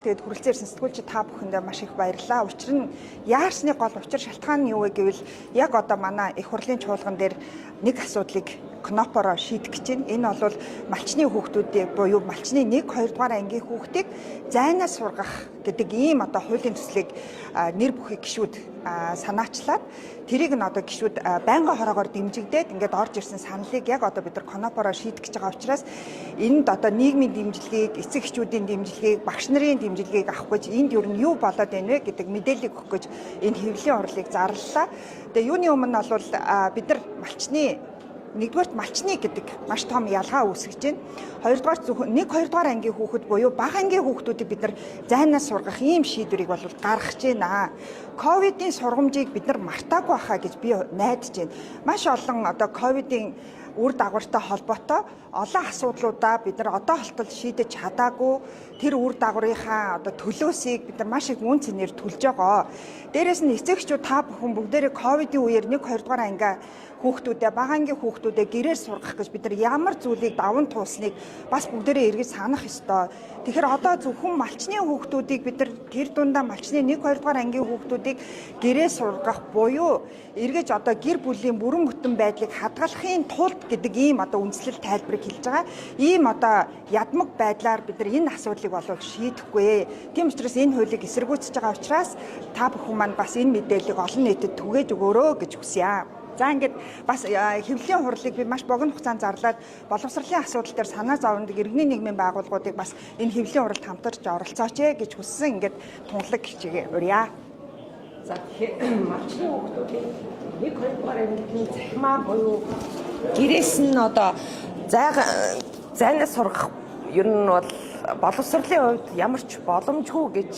Тэгээд хүрэлцээрсэн сэтгүүлчид та бүхэндээ маш их баярлалаа. Учир нь яарсны гол учир шалтгаан нь юу вэ гэвэл яг одоо манай их хурлын чуулган дээр нэг асуудлыг кнопороо шийдэх гэж байна. Энэ бол малчны хүүхдүүдийг буюу малчны 1, 2 дугаар ангийн хүүхдийг зайнаас сургах гэдэг ийм одоо хуулийн төслийг нэр бүхий гишүүд санаачлаад тэрийг нь одоо гишүүд байнгын хороогоор дэмжигдээд ингээд орж ирсэн саналыг яг одоо бид нар кнопороо шийдэх гэж байгаа учраас энд одоо нийгмийн дэмжлэгийг, эцэг эхчүүдийн дэмжлэгийг, багш нарын дэмжлэгийг авах гэж энд юу нь юу болоод байна вэ гэдэг мэдээллийг өгөх гэж энэ хэвлэлийн орлыг зарлалаа. Тэгээ юуны өмнө бол бид нар малчны нэгдүгээрт малчны гэдэг маш том ялгаа үүсгэж байна. Хоёрдугаар зөвхөн 1, 2 дугаар ангийн хүүхэд буюу бага ангийн хүүхдүүдийг бид нар зайнаас сургах ийм шийдвэрийг бол гаргаж байна. Ковидын сургамжийг бид нар мартаагүй байхаа гэж би найдаж байна. Маш олон одоо ковидын үр дагавартай холбоотой олон асуудлуудаа бид нар одоо холтол шийдэж чадаагүй тэр үр дагаврынхаа одоо төлөөсийг бид нар маш их үн цэнээр төлж байгаа. Дээрээс нь эцэгчүүд та бүхэн бүгдээрээ ковидын үеэр 1, 2 дугаар анги хүүхдүүдээ бага ангийн хүүхдүүдээ гэрээр сургах гэж бид нар ямар зүйлийг даван туусныг бас бүгдээрээ эргэж санах ёстой. Тэгэхээр одоо зөвхөн малчны хүүхдүүдийг бид нар тэр дундаа малчны 1, 2 дугаар ангийн хүүхдүүдийг гэрээ сургах буюу эргэж одоо гэр бүлийн бүрэн бүтэн байдлыг хадгалахын тулд гэдэг ийм одоо үндслэл тайлбарыг хэлж байгаа. Ийм одоо ядмаг байдлаар бид нар энэ асуудлыг болов шийдэхгүй. Тийм учраас энэ хуулийг эсэргүүцэж байгаа учраас та бүхэн маань бас энэ мэдээллийг олон нийтэд түгээж өгөөрэй гэж хүсье. За ингээд бас хэвлэлийн хурлыг би маш богино хугацаанд зарлаад боловсролын асуудал дээр санаа зовдог иргэний нийгмийн байгууллагуудыг бас энэ хэвлэлийн хуралд хамтарч оролцооч гэж хүссэн ингээд тунгалаг хичээгээ урья. За тэгэхээр малчны хүүхдүүдийн 1, 2 дугаар ангийнхны захимаар буюу гэрээс нь одоо зайнаас сургах ер нь бол боловсролын хувьд ямар ч боломжгүй гэж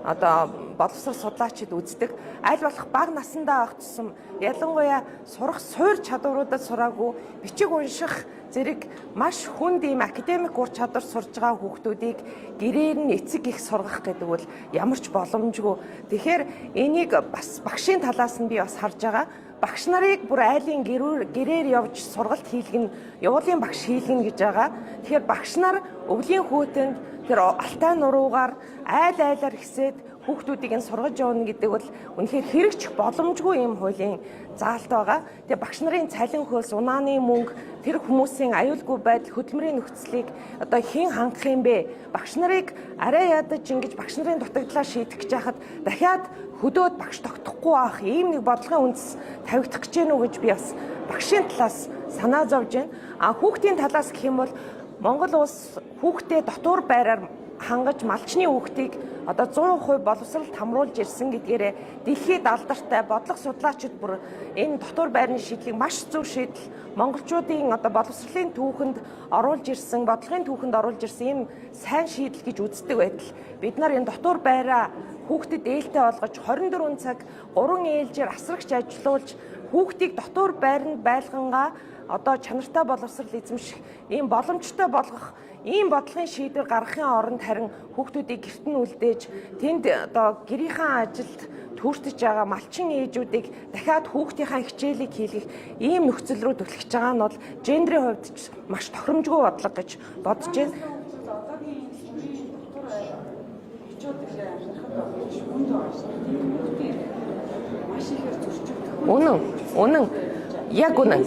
одоо боловсрол судлаачид үздэг. Аль болох бага насндаа байх тусам ялангуяа сурах суур чадваруудад сураагүй бичиг унших зэрэг маш хүнд ийм академик ур чадвар сурж байгаа хүүхдүүдийг гэрээр нь эцэг их сургах гэдэг бол ямар ч боломжгүй. Тэгэхээр энийг бас багшийн талаас нь би бас харж байгаа. Багш нарыг бүр айлын гэрээр явж сургалт хийлгэн, явуулын багш хийлгэн гэж байгаа. Тэгэхээр багш нар өвлийн хүүтэнд тэр алтай нуруугаар айлаар ихсээд хүүхдүүдийг нь сургаж явна гэдэг бол үнэхээр хэрэгч боломжгүй юм хуулийн заалт байгаа. Тэгээ багш нарын цалин хөлс, унааны мөнгө, тэр хүмүүсийн аюулгүй байдал, хөдөлмөрийн нөхцөлийг одоо хэн хангах юм бэ? Багш нарыг арай ядаж ингэж багш нарын дутагдлаа шийдэх гэж яхад дахиад хөдөөд багш тогтохгүй байх ийм нэг бодлогын үндэс тавигдах гэж гэнэ үү гэж би бас багшийн талаас санаа зовж байна. Хүүхдийн талаас гэх юм бол Монгол улс хүүхдээ дотуур байраар хангаж малчны хүүхдийг одоо 100% боловсролд хамруулж ирсэн гэдгээрээ дэлхийд алдартай бодлого судлаачид бүр энэ дотуур байрны шийдлийг маш зөв шийдэл монголчуудын одоо боловсролын түүхэнд оруулж ирсэн, бодлогын түүхэнд оруулж ирсэн ийм сайн шийдэл гэж үздэг байтал бид нар энэ дотуур байраа хүүхдэд ээлтэй болгож 24 цаг 3 ээлжээр асрагч ажилуулж хүүхдийг дотуур байранд байлгангаа одоо чанартай боловсрол эзэмших ийм боломжтой болгох ийм бодлогын шийдвэр гаргахын оронд харин хүүхдүүдийг гэрт нь үлдээж тэнд одоо гэрийнхаа ажилд түүртэж байгаа малчин ээжүүдийг дахиад хүүхдийнхаа хичээлийг хийлгэх ийм нөхцөл рүү түлхэж байгаа нь бол гендрийн хувьд маш тохиромжгүй бодлого гэж бодож байна. Үнэн. Яг үнэн.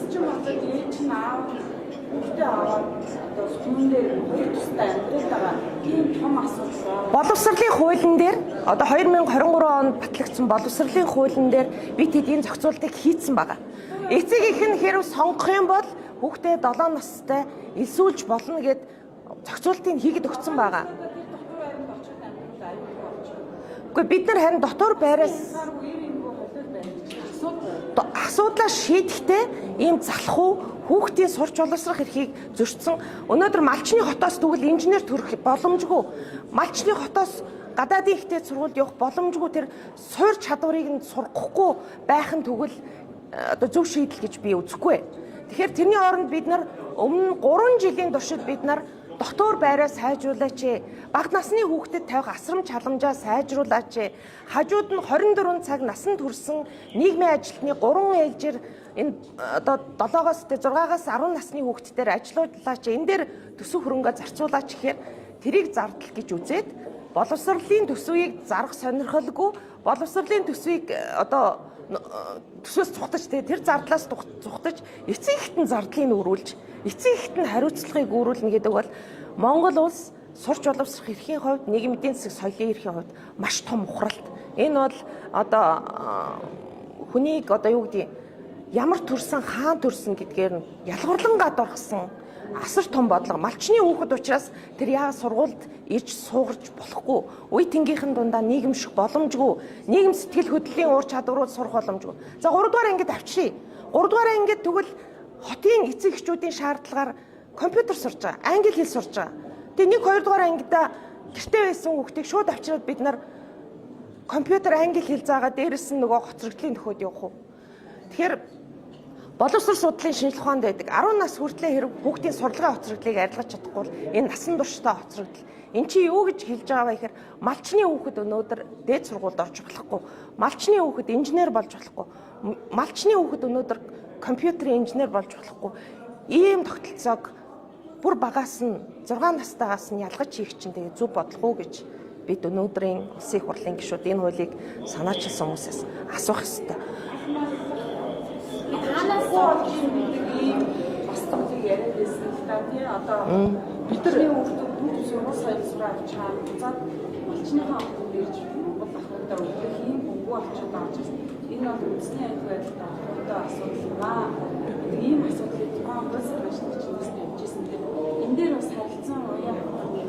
Боловсролын хуулийн дээр одоо 2023 онд батлагдсан боловсролын хуулийн дээр бид эдийн зохицуултыг хийцэн байгаа. Эцэг их нь хэрв сонгох юм бол хүүхдээ 7 настай элсүүлж болно гэд зохицуултыг хийгээд өгсөн байгаа. Гэхдээ бид нар харин дотор байраас асуудлаа шийдэхдээ ийм залхуу хүүхдийн сурч боловсрох эрхийг зөрчсөн. Өнөөдөр малчны хотоос тэгвэл инженер төрөх боломжгүй. Малчны хотоос гадаадын ихтэй сургуульд явах боломжгүй тэр суур чадварыг нь сургахгүй байх нь тэгвэл одоо зөв шийдэл гэж би үзэхгүй. Тэгэхээр тэрний оронд бид нар өмнө 3 жилийн туршид бид нар дотуур байраа сайжруулаач, бага насны хүүхдэд тавих асрамж халамжаа сайжруулаач. Хажууд нь 24 цаг насанд хүрсэн нийгмийн ажилтны 3 ээлжээр энэ одоо 7-оос 6-аас 10 насны хүүхдүүдээр ажилууллаач. Энэ дээр төсөв хөрөнгө зарцуулаач гэхээр тэрийг зардал гэж үзээд боловсролын төсвийг зарах сонирхолгүй, боловсролын төсвийг одоо төсвөөс цугтаж тэр зардлаас цугтаж эцэг эхэдэн зардлыг өрүүлж, эцэг эхэдэн хариуцлагыг өрүүлнэ гэдэг бол Монгол улс сурч боловсрох эрхийн хувьд, нийгмийн эдийн засаг соёлын эрхийн хувьд маш том ухралт. Энэ бол одоо хүнийг одоо юу гэдэг ямар төрсөн, хаан төрсөн гэдгээр нь ялгарлан гадуурхсан асар том бодлого. Малчны хүүхэд учраас тэр яагаад сургуульд ирж суугарч болохгүй, үе тэнгийнхэн дундаа нийгэмших боломжгүй, нийгэм сэтгэл хөдлөлийн уур чадварууд сурах боломжгүй. За 3 дугаар ангид авчиръя. 3 дугаар ангид тэгвэл хотын эцэг эхчүүдийн шаардлагаар компьютер сурж байгаа, англи хэл сурж байгаа. Тэгээ 1 2 дугаар ангидаа гэртээ байсан хүүхдийг шууд авчираад бид нар компьютер англи хэл заагаа дээрэс нь нөгөө хоцрогдлын төхөөд явах уу? Тэгэхээр боловсрол судлалын шинжилгээ ухаанд байдаг 10 нас хүртлээр хэрэг хүүхдийн сурлагын хоцрогдлыг арилгаж чадахгүй бол энэ насан туршдаа хоцрогдол. Эн чинь юу гэж хэлж байгаа вэ гэхээр малчны хүүхэд өнөөдөр дээд сургуульд орж болохгүй, малчны хүүхэд инженер болж болохгүй, малчны хүүхэд өнөөдөр компьютерийн инженер болж болохгүй. Ийм тогтолцоог бүр багаас нь 6 настайгаас нь ялгаж хийх чинь тэгээ зөв бодлого гэж бид өнөөдрийн улсын их хурлын гишүүд энэ хуулийг санаачилсан хүмүүсээс асуух ёстой. Танаас олж ийм бас томыг яриад байсан л та тий одоо бидний хүүхдүүд бүгд сургууль соёл сураад чаа буцаад малчныхаа хүүхдүүд ирж Монгол ахуйдаа өглөө ийм бөмбөг олчод авч энэ бол үндэсний аюул байдалтай холбоотой асуудал юм аа. Ийм асуудлыг тухайн улс төрийн чинь хэмжээсэн дээр энэ дээр бас харилцан уян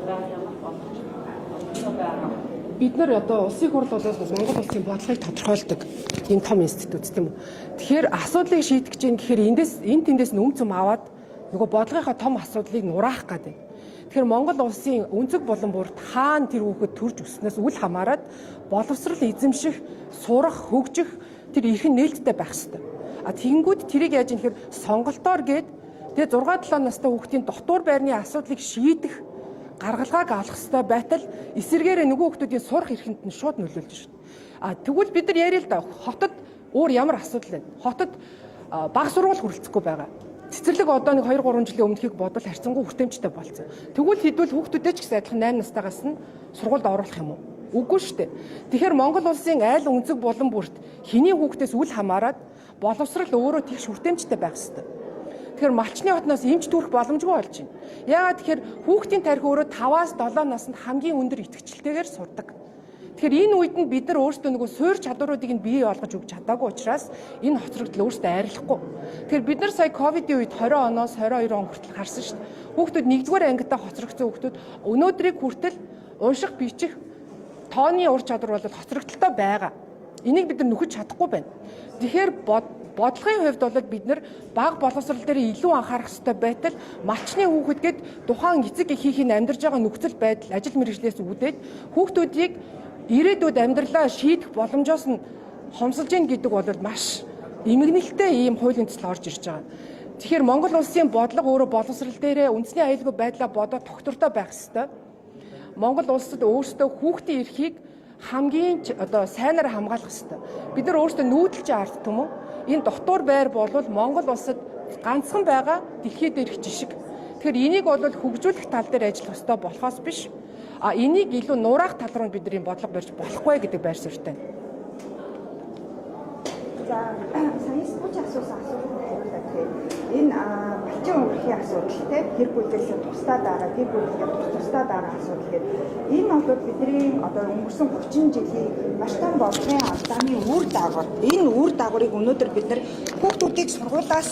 байх ямар боломжтой байгаа. Бид нар одоо улсын хурл бол Монгол улсын бодлогыг тодорхойлдог энэ том институт тийм үү. Тэгэхээр асуудлыг шийдэх гэж юм гэхээр энэ тэндээс нь цөм аваад нөгөө бодлогынхаа том асуудлыг нураах гэдэг. Тэгэхээр Монгол улсын өнцөг булан бүрт хаана тэр хүүхэд төрж өснөөс үл хамааран боловсрал эзэмших, сурах, хөгжих тэр эрхэн нээлттэй байх ёстой. А тэгэнгүүт тэрийг яаж юм гэхээр сонголтоор гээд тэгээ 6-7 настай хүүхдийн дотор байрны асуудлыг шийдэх гаргалгааг авах хэрэгтэй байтал эсэргээрээ нөгөө хүмүүсийн сурах эрхэнд нь шууд нөлөөлж шин. А тэгвэл бид нар яриа л да хотод өөр ямар асуудал байна? Хотод баг сургууль хүрэлцэхгүй байгаа. Цэцэрлэг одоо нэг 2-3 жилийн өмнөхийг бодвол харьцангуй хүртээмжтэй болсон. Тэгвэл хэдвэл хүүхдүүдээ ч гэсэн адилхан 8 настайгаас нь сургуульд оруулах юм уу? Үгүй шүү дээ. Тэгэхээр Монгол улсын айл өнцөг булан бүрт хэний хүүхдээс үл хамааран боловсрал өөрөө тэгш хүртээмжтэй байх ёстой. Тэгэхээр малчны хотноос эмч төрөх боломжгүй болж байна. Яагаад тэгэхээр хүүхдийн тарих өөрөө 5-аас 7 наснд хамгийн өндөр идэвхжэлтэйгээр сурдаг. Тэгэхээр энэ үед нь бид нар өөрсдөө нөгөө суурь чадваруудыг нь бий болгож өгч чадаагүй учраас энэ хоцрогдол өөрсдөө арилахгүй. Тэгэхээр бид нар сая ковидын үед 20 оноос 22 он хүртэл харсан шүү дээ. Хүүхдүүд 1-р ангидаа хоцрогдсон хүүхдүүд өнөөдрийг хүртэл унших, бичих тооны ур чадвар бол хоцрогдолтой байгаа. Энийг бид нар нөхөж чадахгүй байна. Тэгэхээр бодлогын хувьд бол бид нар бага боловсрол дээр илүү анхаарах хэрэгтэй байтал малчны хүүхэдгээд тухайн эцэг эхийнхээ амьдарч байгаа нөхцөл байдал, ажил мэргэжлээс үүдээд хүүхдүүдийг ирээдүйд амьдралаа шийдэх боломжоос нь хомсолж гин гэдэг бол маш эмгэнэлтэй ийм хуулийн төсөл орж ирж байгаа. Тэгэхээр Монгол улсын бодлого өөрөө боловсрол дээрээ үндэсний аюулгүй байдлаа бодоод тогтвортой байх ёстой. Монгол улсад өөрсдөө хүүхдийн эрхийг хамгийн одоо сайнаар хамгаалах ёстой. Бид нар өөрсдөө нүүдэлж ард түмэн энэ дотор байр болвол Монгол улсад ганцхан байгаа дэлхийд дээрх жишг. Тэгэхээр энийг бол хөгжүүлэх тал дээр ажиллах ёстой болохоос биш. А энийг илүү нураах тал руу бидний бодлого барьж болохгүй гэдэг байр суурьтай. За сая сууч асуусан асуулт байна. Энэ малчин өнгөрхийн асуудал те гэр бүлээс тусдаа дараа гэр бүлээс тусдаа дараа асуудал гэдэг. Энэ бол бидний одоо өнгөрсөн 30 жилийн маш том бодлогын алдааны үр дагавар. Энэ үр дагаврыг өнөөдөр бид нар хүүхдүүдийг сургуулиас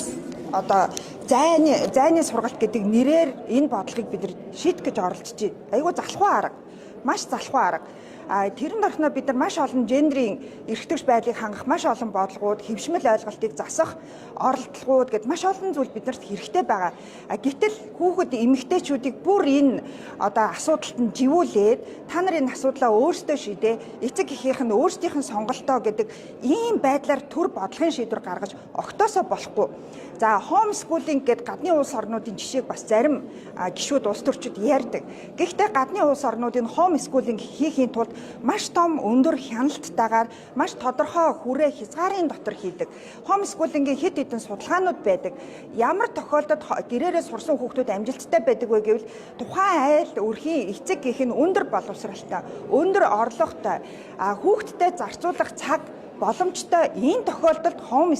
одоо зайны сургалт гэдэг нэрээр энэ бодлогыг бид нар шийдэх гэж оролдож байна. Айгуу залхуу арга, маш залхуу арга. Тэрэн дорхноо бид нар маш олон гендрийн эрхтгч байдлыг хангах маш олон бодлогууд, хэвшмэл ойлголтыг засах оролдлогууд гэд маш олон зүйл биднэрт хэрэгтэй байгаа. Гэтэл хүүхэд эмэгтэйчүүдийг бүр энэ одоо асуудалд нь живүүлээд та нар энэ асуудлаа өөрсдөө шийдээ, эцэг эхийнх нь өөрсдийнх нь сонголтоо гэдэг ийм байдлаар төр бодлогын шийдвэр гаргаж огтоосоо болохгүй. За homeschooling гэд гадны улс орнуудын жишээг бас зарим гишүүд улс төрчид ярьдаг. Гэхдээ гадны улс орнуудын homeschooling хийхийн тулд маш том өндөр хяналтайгаар маш тодорхой хүрээ хязгаарын дотор хийдэг. Homeschooling-ийн хэд хэдэн судалгаанууд байдаг. Ямар тохиолдолд гэрээрээ сурсан хүүхдүүд амжилттай байдаг вэ гэвэл тухайн айл өрхийн эцэг гэх нь өндөр боловсралтай, өндөр орлоготой, хүүхдтэд зарцуулах цаг боломжтой энэ тохиолдолд home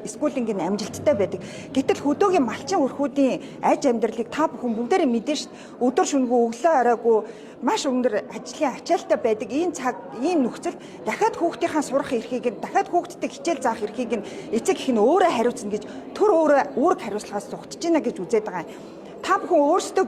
schooling-ийн амжилттай байдаг. Гэтэл хөдөөгийн малчин өрхүүдийн аж амьдралыг та бүхэн бүгдээрээ мэдэн шүү дээ. Өдөр шөнөгүй өглөө оройгүй маш өндөр ажлын ачаалттай байдаг энэ цаг, энэ нөхцөл дахиад хүүхдийнхаа сурах эрхийг, дахиад хүүхдтэй хичээл заах эрхийг эцэг их нь өөрөө хариуцна гэж төр өөрөө үүрэг хариуцлагаас зугтаж байна гэж үзээд байгаа юм. Та бүхэн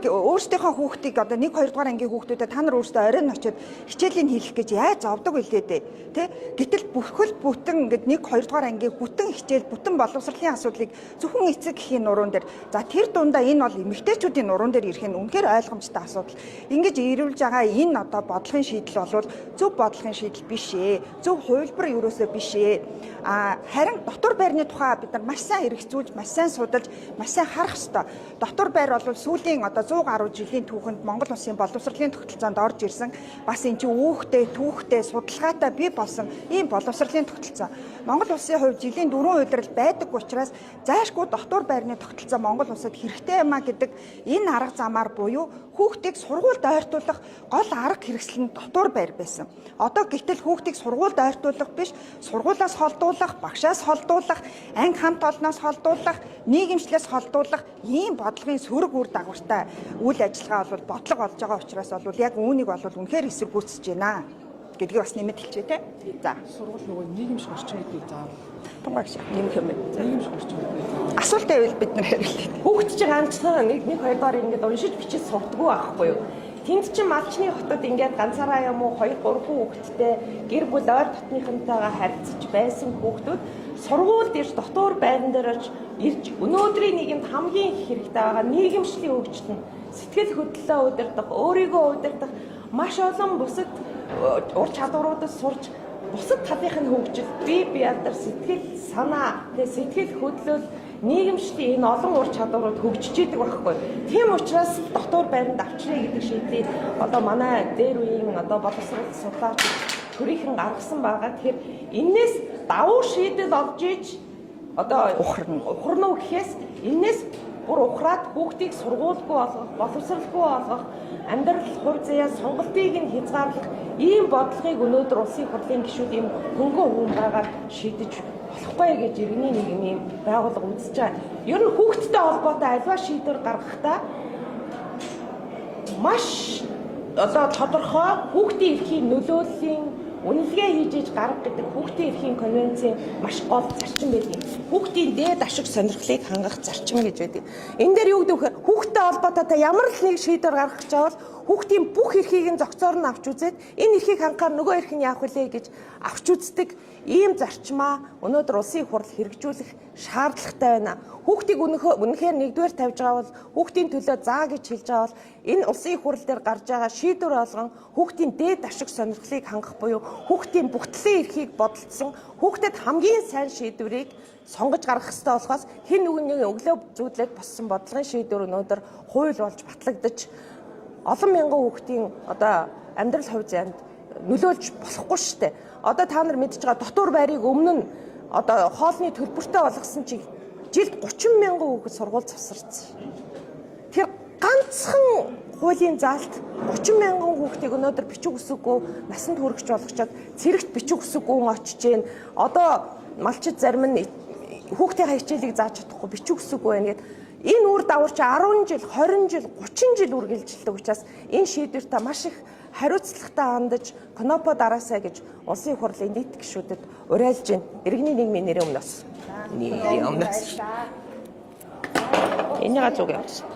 өөрсдийнхөө хүүхдийг одоо 1 2 дугаар ангийн хүүхдүүдэд та нар өөрсдөө оройн очиод хичээлийг хийх гэж яаж зовдөг үлээ дээ. Тэ? Гэтэл бүхэл бүтэн ингээд 1 2 дугаар ангийн бүтэн хичээл, бүтэн боловсролын асуудлыг зөвхөн эцэг эхийн нуруунд дээр за тэр дундаа энэ бол эмэгтэйчүүдийн нуруунд дээр ирэх нь үнэхээр ойлгомжтой асуудал. Ингэж ирүүлж байгаа энэ одоо бодлогын шийдэл бол зөв бодлогын шийдэл биш ээ. Зөв хувилбар ерөөсөө биш ээ. Харин дотор байрны тухай бид нар маш сайн эргэцүүлж, маш сайн судалж, маш сайн харах ёстой. Дотор байр бол сүүлийн одоо 100 гаруй жилийн түүхэнд Монгол улсын боловсролын тогтолцоонд орж ирсэн бас энэ чинь үүхтэй, түүхтэй, судалгаатай бий болсон ийм боловсролын тогтолцоо. Монгол улсын хувьд жилийн 4 удирдал байдаг учраас зайлшгүй дотор байрны тогтолцоо Монгол улсад хэрэгтэй юмаа гэдэг энэ арга замаар буюу хүүхдийг сургуульд ойртуулах гол арга хэрэгсэл нь дотор байр байсан. Одоо гэтэл хүүхдийг сургуульд ойртуулах биш, сургуулиас холдуулах, багшаас холдуулах, анги хамт олноос холдуулах, нийгэмшлээс холдуулах ийм бодлогын сөрөг үр дагавартай үйл ажиллагаа бол бодлого болж байгаа учраас бол яг үүнийг бол үнэхээр эсэргүүцэж байна гэдгийг бас нэмэт хэлчихье те. За Сургууль нөгөө нийгэмшиг орчин гэдэг за тунгааш нэмэх юм байна. нийгэмшиг орчин гэдэг. Асуулт байвал бид нар хариулъя. Хүүхд чинь ганцхан 1 2 дугаар ингээд уншиж бичиж сурдаггүй байхгүй юу? Тэнд чинь малчны хотод ингээд ганцаараа юм уу 2 3 хүүхэдтэй гэр бүл ойр дотныхонтойгоо харьцаж байсан хүүхдүүд сургуульд ирж дотор байран дээр ирж өнөөдрийн нийгэмд хамгийн их хэрэгтэй байгаа нийгэмшлийн хөгжил нь сэтгэл хөдлөлөө удирдах, өөрийгөө удирдах маш олон бусад ур чадваруудад сурч бусад талынхын хөгжил, бие ядар сэтгэл санаа, сэтгэл хөдлөл нийгэмшлийн энэ олон ур чадварууд хөгжиж идэг байхгүй. Тийм учраас дотор байранд авчраа гэдэг шийдлийг одоо манай дээр үеийн одоо боловсрол судлаач төрийнхэн гаргасан байгаа. Тэгэхээр энээс давуу шийдэл олж иж одоо ухарна гэхээс энээс бүр ухраад хүүхдийг сургуулгүй болгох, боловсралгүй болгох, амьдрал хувь заяа сонголтыг нь хязгаарлах ийм бодлогыг өнөөдөр улсын хурлын гишүүд ийм хөнгөн хүн байгаад шийдэж болохгүй гэж иргэний нийгмийн байгууллага үзэж байгаа. Ер нь хүүхдтэй холбоотой альва шийдвэр гаргахдаа маш одоо тодорхой хүүхдийн эрхийн нөлөөллийн үнэлгээ хийж иж гарга гэдэг хүүхдийн эрхийн конвенцийн маш гол зарчим байдаг. Хүүхдийн дээд ашиг сонирхлыг хангах зарчим гэж байдаг. Энэ дээр юу гэдэг вэ? Хүүхдтэй холбоотой та ямар л нэг шийдвэр гаргах чавал хүүхдийн бүх эрхийг нь зохицоор нь авч үзээд энэ эрхийг хангахаар нөгөө эрх нь яах вүлээ гэж авч үздэг ийм зарчмаа өнөөдөр улсын хурл хэрэгжүүлэх шаардлагатай байна. Хүүхдийг үнэхээр нэгдүгээр тавьж байгаа бол хүүхдийн төлөө заа гэж хэлж байгаа бол энэ улсын хурл дээр гарч байгаа шийдвэр болгон хүүхдийн дээд ашиг сонирхлыг хангах буюу хүүхдийн бүхтлийн эрхийг бодолцсон хүүхдэд хамгийн сайн шийдвэрийг сонгож гаргах ёстой болохоос хэн нэгний өглөө зүүдлээд боссон бодлогын шийдвэр өнөөдөр хууль болж батлагдаж олон мянган хүүхдийн одоо амьдрал хувь заяанд нөлөөлж болохгүй шүү дээ. Одоо та нар мэдж байгаа дотор байрыг өмнө нь одоо хоолны төлбөртэй болгосон чи жилд 30 мянган хүүхэд сургууль завсарсан. Тэр ганцхан хуулийн заалт 30 мянган хүүхдийг өнөөдөр бичиг үсэггүй насанд хүрэгч болгочоод цэрэгт бичиг үсэггүй очиж гэн. Одоо малчид зарим нь хүүхдийн хичээлийг зааж чадахгүй бичиг үсэггүй байна гэд энэ үр дагавар чи 10 жил, 20 жил, 30 жил үргэлжилдэг учраас энэ шийдвэр та маш их хариуцлагатай хандаж Конопо дараасаа гэж улсын хурлын нийт гишүүдэд уриалж байна. Иргэний нийгмийн нэрийн өмнөөс. Энийгээ зүг явуулсан.